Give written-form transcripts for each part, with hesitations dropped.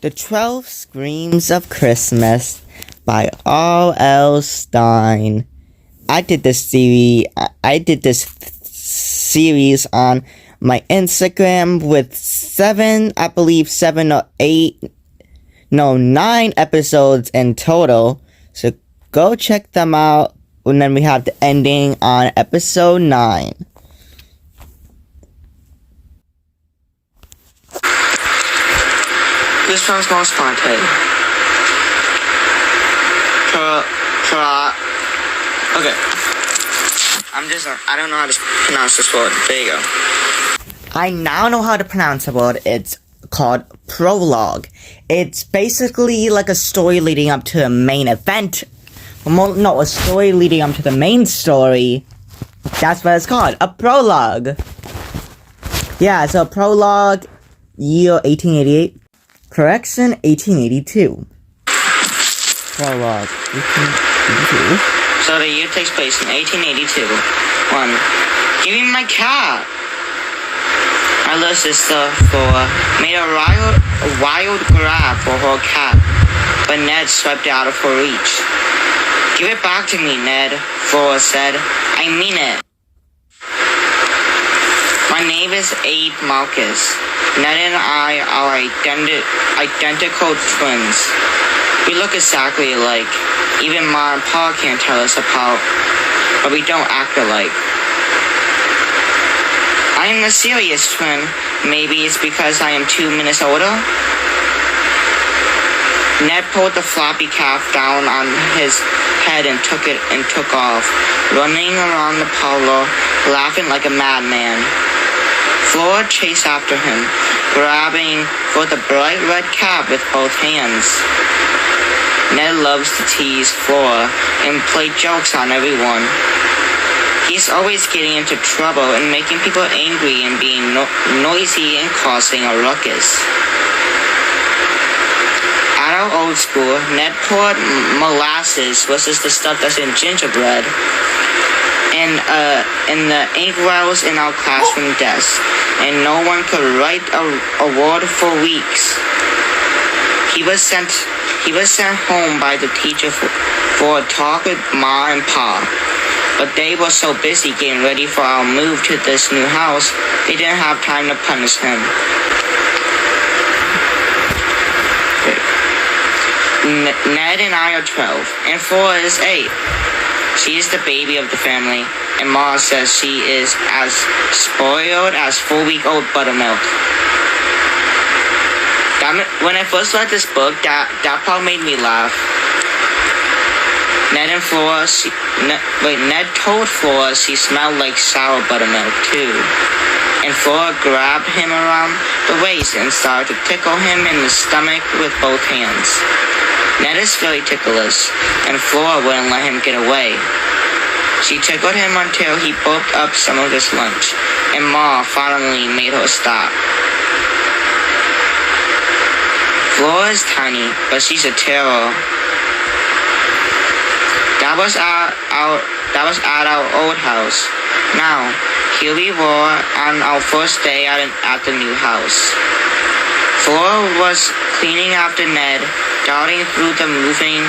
The 12 Screams of Christmas by R.L. Stein. I did this series on my Instagram with 9 episodes in total. So go check them out. And then we have the ending on episode 9. This one's more spontaneous. Okay. I don't know how to pronounce this word. There you go. I now know how to pronounce the word. It's called prologue. It's basically like a story leading up to a main event. No, a story leading up to the main story. That's what it's called. A prologue. Yeah, so prologue, year 1888. Correction, 1882. Prologue, 1882. So the year takes place in 1882. 1. Give me my cat! My little sister, Flora, made a wild grab for her cat, but Ned swept it out of her reach. Give it back to me, Ned, Flora said. I mean it. My name is Abe Malchus. Ned and I are identical twins. We look exactly alike. Even Ma and Pa can't tell us apart, but we don't act alike. I am a serious twin. Maybe it's because I am 2 minutes older. Ned pulled the floppy cap down on his head and took off, running around the parlor, laughing like a madman. Flora chased after him, grabbing for the bright red cap with both hands. Ned loves to tease Flora and play jokes on everyone. He's always getting into trouble and making people angry and being noisy and causing a ruckus. At our old school, Ned poured molasses, which is the stuff that's in gingerbread, in the ink wells in our classroom desk, and no one could write a word for weeks. He was sent home by the teacher for a talk with Ma and Pa, but they were so busy getting ready for our move to this new house, they didn't have time to punish him. Ned and I are 12, and Flora is 8. She is the baby of the family, and Ma says she is as spoiled as 4-week-old buttermilk. When I first read this book, that part made me laugh. Ned told Flora she smelled like sour buttermilk too, and Flora grabbed him around the waist and started to tickle him in the stomach with both hands. Ned is very ticklish, and Flora wouldn't let him get away. She tickled him until he bulked up some of his lunch, and Ma finally made her stop. Flora is tiny, but she's a terror. That was at our old house. Now, here we were on our first day at the new house. Flora was cleaning after Ned, darting through the moving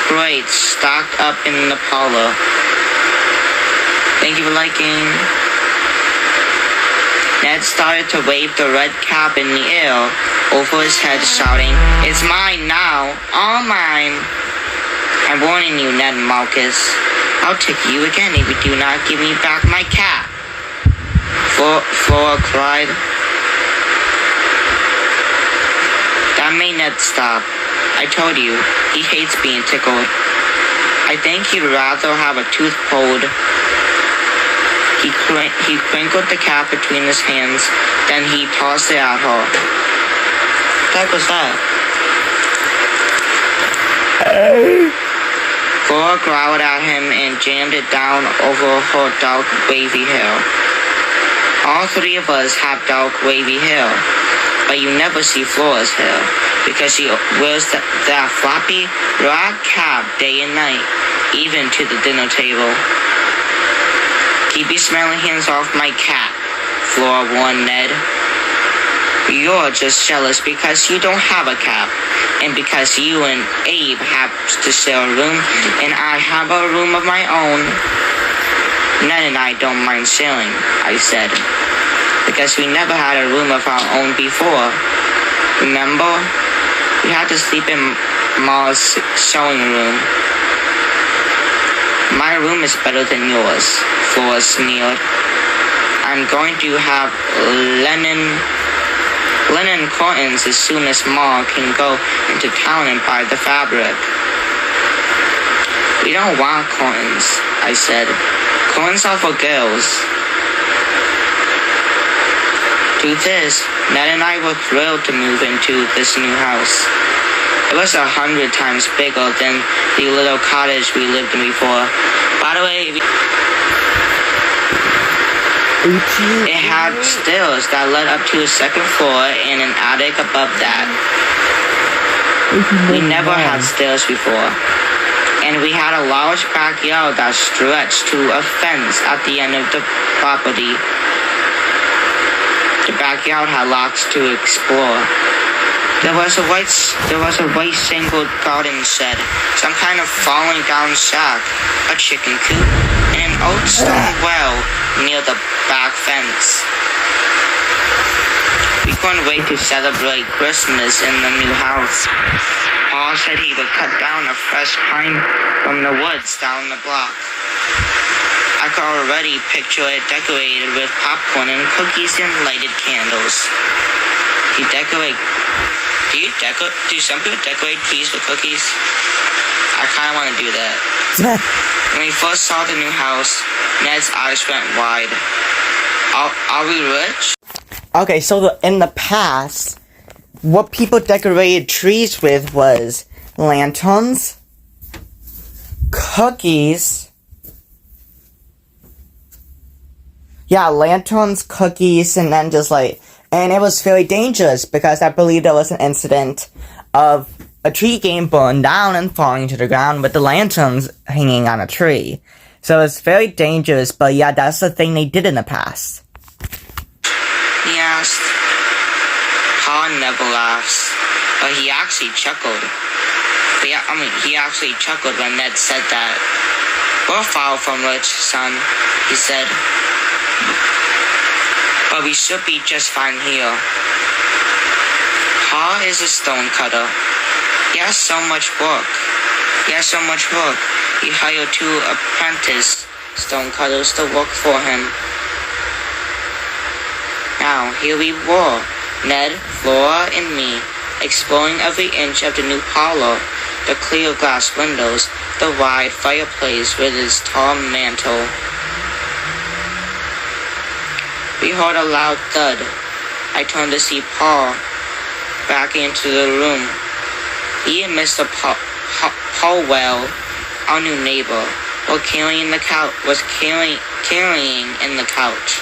crates stocked up in the parlor. Thank you for liking. Ned started to wave the red cap in the air over his head, shouting, "It's mine now, all mine." I'm warning you, Ned Malchus. I'll tick you again if you do not give me back my cap. Flora cried. That made Ned stop. I told you, he hates being tickled. I think he'd rather have a tooth pulled. He crinkled the cap between his hands, then he tossed it at her. What the heck was that? Flora growled at him and jammed it down over her dark, wavy hair. All 3 of us have dark, wavy hair, but you never see Flora's hair, because she wears that floppy, rag cap day and night, even to the dinner table. Keep your smelly hands off my cat, Flora warned Ned. You're just jealous because you don't have a cap, and because you and Abe have to share a room, and I have a room of my own. Ned and I don't mind sharing, I said, because we never had a room of our own before. Remember? We had to sleep in Ma's sewing room. My room is better than yours, Flora sneered. I'm going to have linen curtains as soon as Ma can go into town and buy the fabric. We don't want curtains, I said. Curtains are for girls. Truth is, Ned and I were thrilled to move into this new house. It was 100 times bigger than the little cottage we lived in before. By the way, it had stairs that led up to a second floor and an attic above that. We never had stairs before. And we had a large backyard that stretched to a fence at the end of the property. The backyard had lots to explore. There was a white single garden shed, some kind of falling down shack, a chicken coop, and an old stone well near the back fence. We couldn't wait to celebrate Christmas in the new house. Paul said he would cut down a fresh pine from the woods down the block. I could already picture it decorated with popcorn and cookies and lighted candles. Do some people decorate trees with cookies? I kind of want to do that. When we first saw the new house, Ned's eyes went wide. Are we rich? Okay, so in the past, what people decorated trees with was lanterns, cookies. Yeah, lanterns, cookies, and then and it was very dangerous because I believe there was an incident of a tree getting burned down and falling to the ground with the lanterns hanging on a tree. So it's very dangerous, but yeah, that's the thing they did in the past. He asked. Pa never laughs, but he actually chuckled. He actually chuckled when Ned said that. We're far from rich, son, he said. But we should be just fine here. Pa is a stone cutter. He has so much work. He hired 2 apprentice stone cutters to work for him. Now, here we were, Ned, Flora, and me, exploring every inch of the new parlor, the clear glass windows, the wide fireplace with its tall mantel. We heard a loud thud. I turned to see Paul back into the room. He and Mr. Powell, our new neighbor, were carrying in the couch.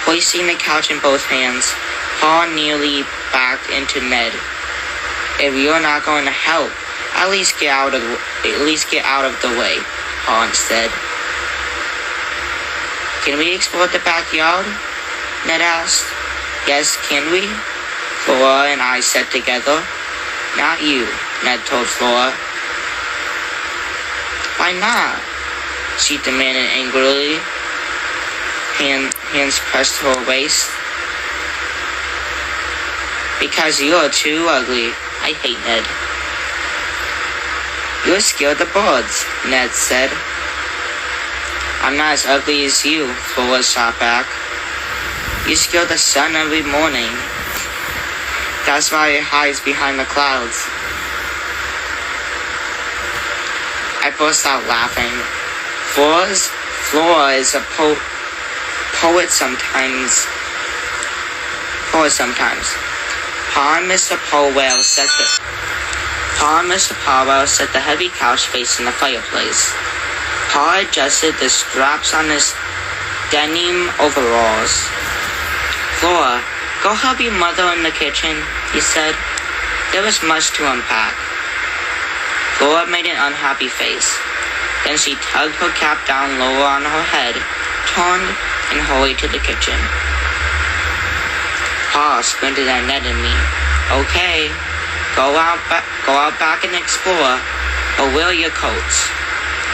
Hoisting the couch in both hands, Paul nearly backed into Ned. If you're not going to help, at least get out of the way, Paul said. Can we explore the backyard? Ned asked. Yes, can we? Flora and I said together. Not you, Ned told Flora. Why not? She demanded angrily. Hands pressed to her waist. Because you're too ugly. I hate Ned. You're scared of birds, Ned said. I'm not as ugly as you, Flora shot back. You scare the sun every morning. That's why it hides behind the clouds. I burst out laughing. Flora is a poet sometimes. Pa and Mr. Powell set the heavy couch facing the fireplace. Pa adjusted the straps on his denim overalls. Flora, go help your mother in the kitchen, he said. There was much to unpack. Flora made an unhappy face. Then she tugged her cap down lower on her head, turned, and hurried to the kitchen. Pa Pa squinted at Ned and me. Okay, go out back and explore, but wear your coats.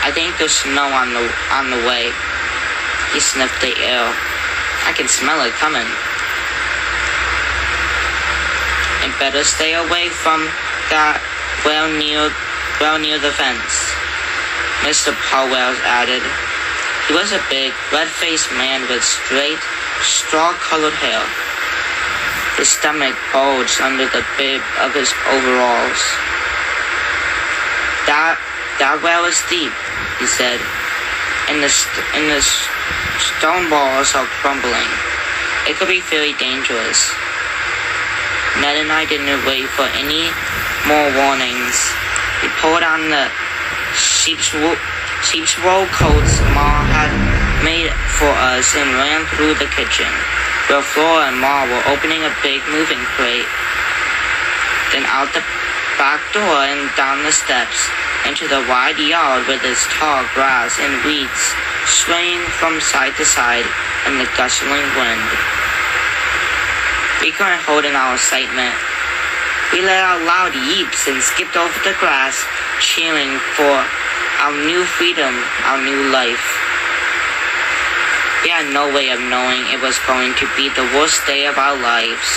I think there's snow on the way. He sniffed the air. I can smell it coming. And better stay away from that well near the fence, Mr. Powell added. He was a big, red-faced man with straight, straw-colored hair. His stomach bulged under the bib of his overalls. That well is deep, he said, and the stone walls are crumbling. It could be very dangerous. Ned and I didn't wait for any more warnings. We pulled on the sheep's wool coats Ma had made for us and ran through the kitchen, where Flora and Ma were opening a big moving crate. Then out the back door and down the steps into the wide yard with its tall grass and weeds swaying from side to side in the gustling wind. We couldn't hold in our excitement. We let out loud yeeps and skipped over the grass, cheering for our new freedom, our new life. We had no way of knowing it was going to be the worst day of our lives.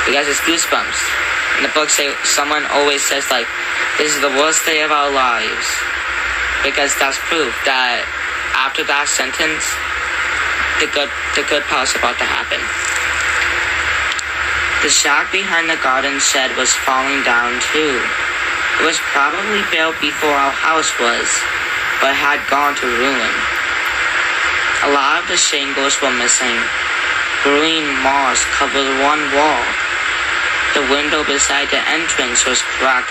Because it's Goosebumps. In the book, someone always says, like, this is the worst day of our lives. Because that's proof that after that sentence, the good part's about to happen. The shack behind the garden shed was falling down too. It was probably built before our house was, but had gone to ruin. A lot of the shingles were missing. Green moss covered one wall. The window beside the entrance was cracked.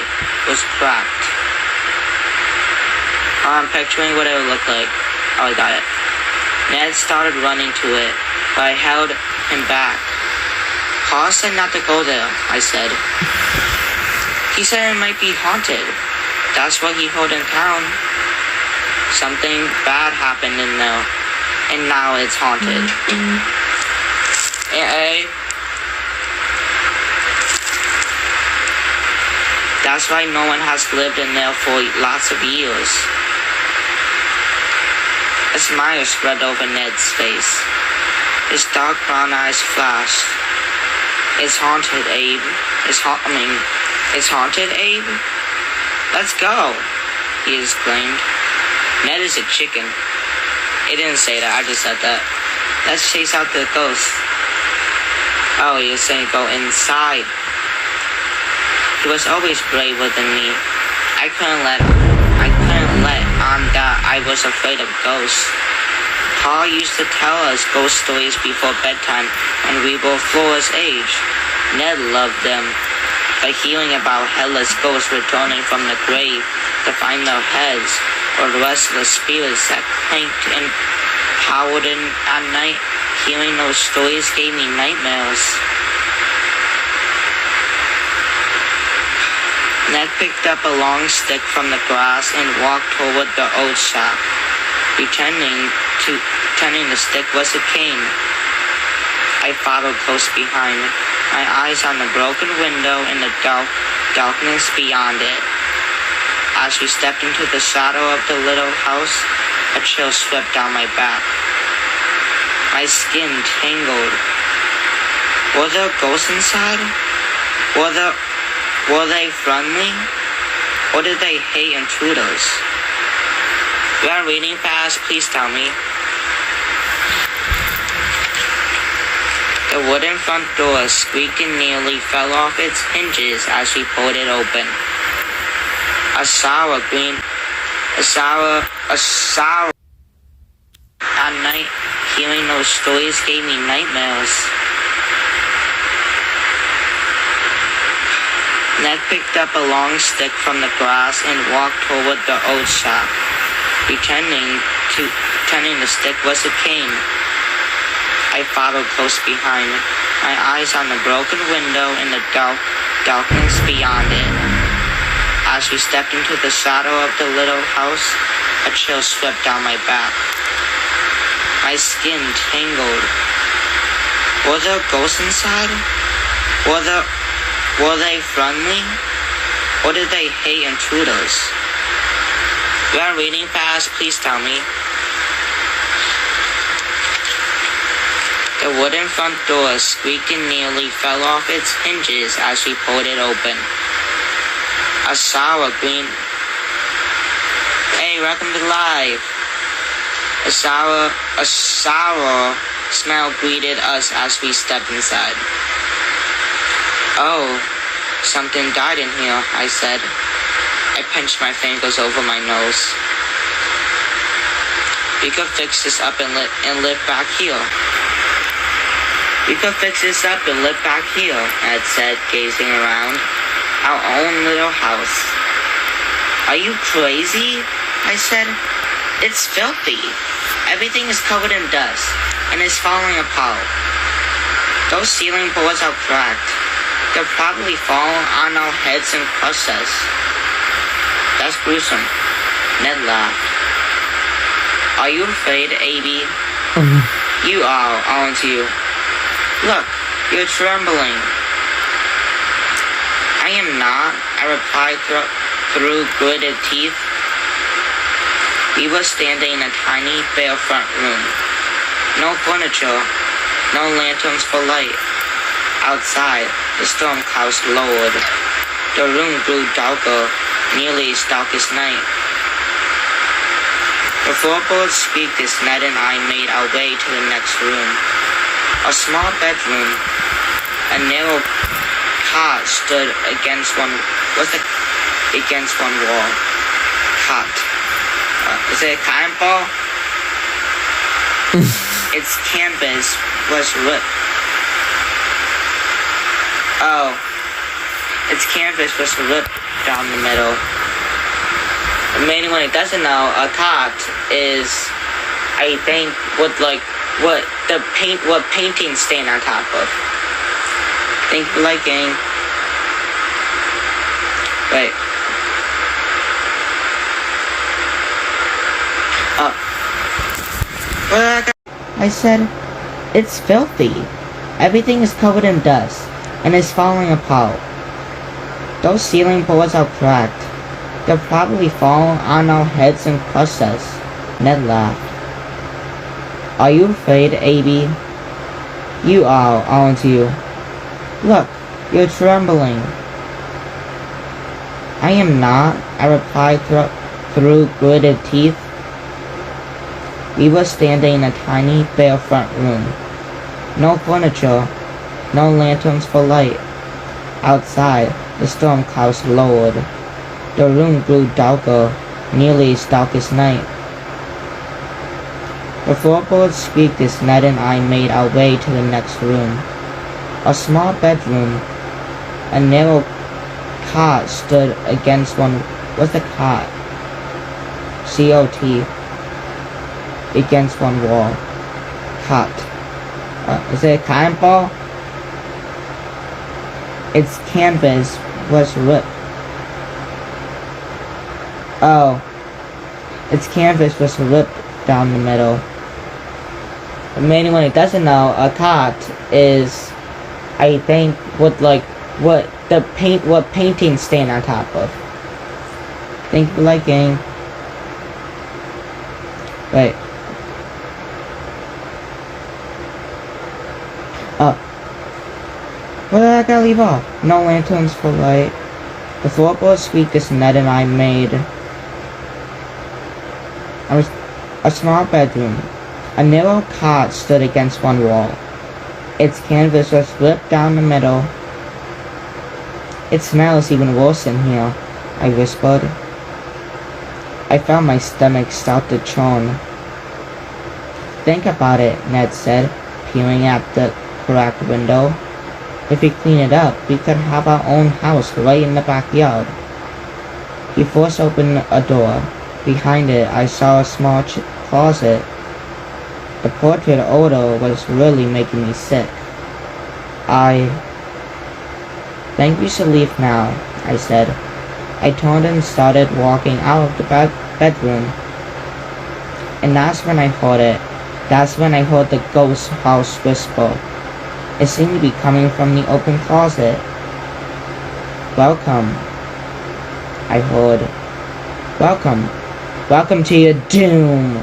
I'm picturing what it would look like. Oh, I got it. Ned started running to it, but I held him back. Pa said not to go there, I said. He said it might be haunted. That's what he heard in town. Something bad happened in there, and now it's haunted. That's why no one has lived in there for lots of years. A smile spread over Ned's face. His dark brown eyes flashed. It's haunted, Abe. It's haunted, Abe? Let's go, he exclaimed. Ned is a chicken. He didn't say that, I just said that. Let's chase out the ghost. Oh, he was saying go inside. He was always braver than me. I couldn't let on that I was afraid of ghosts. Pa used to tell us ghost stories before bedtime when we were Flora's age. Ned loved them, but hearing about headless ghosts returning from the grave to find their heads, or the rest of the spirits that clanked and howled at night, hearing those stories gave me nightmares. Ned picked up a long stick from the grass and walked toward the old shack, pretending the stick was a cane. I followed close behind, my eyes on the broken window and the darkness beyond it. As we stepped into the shadow of the little house, a chill swept down my back. My skin tingled. Were there ghosts inside? Were they friendly? Or did they hate intruders? We are reading fast, please tell me. The wooden front door squeaked and nearly fell off its hinges as we pulled it open. A sour at night, hearing those stories gave me nightmares. Ned picked up a long stick from the grass and walked toward the old shack, pretending the stick was a cane. I followed close behind, my eyes on the broken window and the darkness beyond it. As we stepped into the shadow of the little house, a chill swept down my back. My skin tingled. Were there ghosts inside? Were they friendly? Or did they hate intruders? You are reading fast, please tell me. The wooden front door squeaked and nearly fell off its hinges as we pulled it open. A sour green... Hey, welcome to life! A sour smell greeted us as we stepped inside. Oh, something died in here, I said. I pinched my fingers over my nose. We could fix this up and live back here. We could fix this up and live back here, Ed said, gazing around. Our own little house. Are you crazy? I said. It's filthy. Everything is covered in dust and is falling apart. Those ceiling boards are cracked. They'll probably fall on our heads and crush us. That's gruesome. Ned laughed. Are you afraid, Abby? You are, aren't you? Look, you're trembling. I am not, I replied through gritted teeth. We were standing in a tiny, bare front room. No furniture, no lanterns for light. Outside, the storm clouds lowered. The room grew darker, nearly as dark as night. The floorboards squeaked as Ned and I made our way to the next room. A small bedroom. A narrow cot stood against one wall. Cot. Is it a cotton ball? Its canvas was ripped. Oh. Its canvas was ripped down the middle. And anyone who doesn't know, a cot is, I think, what paintings stand on top of. Thank you for liking. Wait. I said, it's filthy. Everything is covered in dust and is falling apart. Those ceiling boards are cracked. They'll probably fall on our heads and crush us. Ned laughed. Are you afraid, Abby? You are, aren't you? Look, you're trembling. I am not, I replied through gritted teeth. We were standing in a tiny, bare front room. No furniture, no lanterns for light. Outside, the storm clouds lowered. The room grew darker, nearly as dark as night. The floorboards squeaked as Ned and I made our way to the next room. A small bedroom. A narrow cot stood against one. What's a cot? C-O-T. Against one wall. Cot. Is it a cotton ball? Its canvas was ripped. Oh. Its canvas was ripped down the middle. For anyone who doesn't know, a cot is, I think, what paintings stand on top of. Thank you for liking. Wait. Where did I gotta leave off? No lanterns for light. The floorboards squeaked as Ned and I made a small bedroom. A narrow cot stood against one wall. Its canvas was ripped down the middle. It smells even worse in here, I whispered. I felt my stomach start to churn. Think about it, Ned said, peering at the cracked window. If we clean it up, we could have our own house right in the backyard. He forced open a door. Behind it, I saw a small closet. The putrid odor was really making me sick. I think we should leave now, I said. I turned and started walking out of the bedroom. And that's when I heard it. That's when I heard the ghost house whisper. It seemed to be coming from the open closet. Welcome, I heard. Welcome. Welcome to your doom.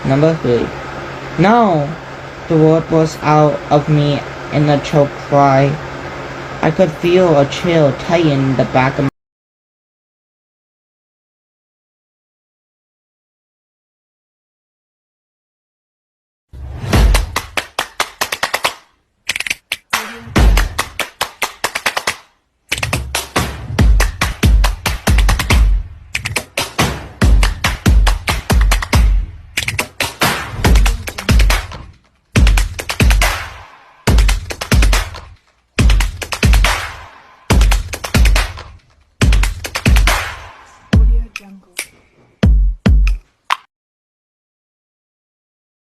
Number 3. No! The word was out of me in a choke cry. I could feel a chill tighten the back of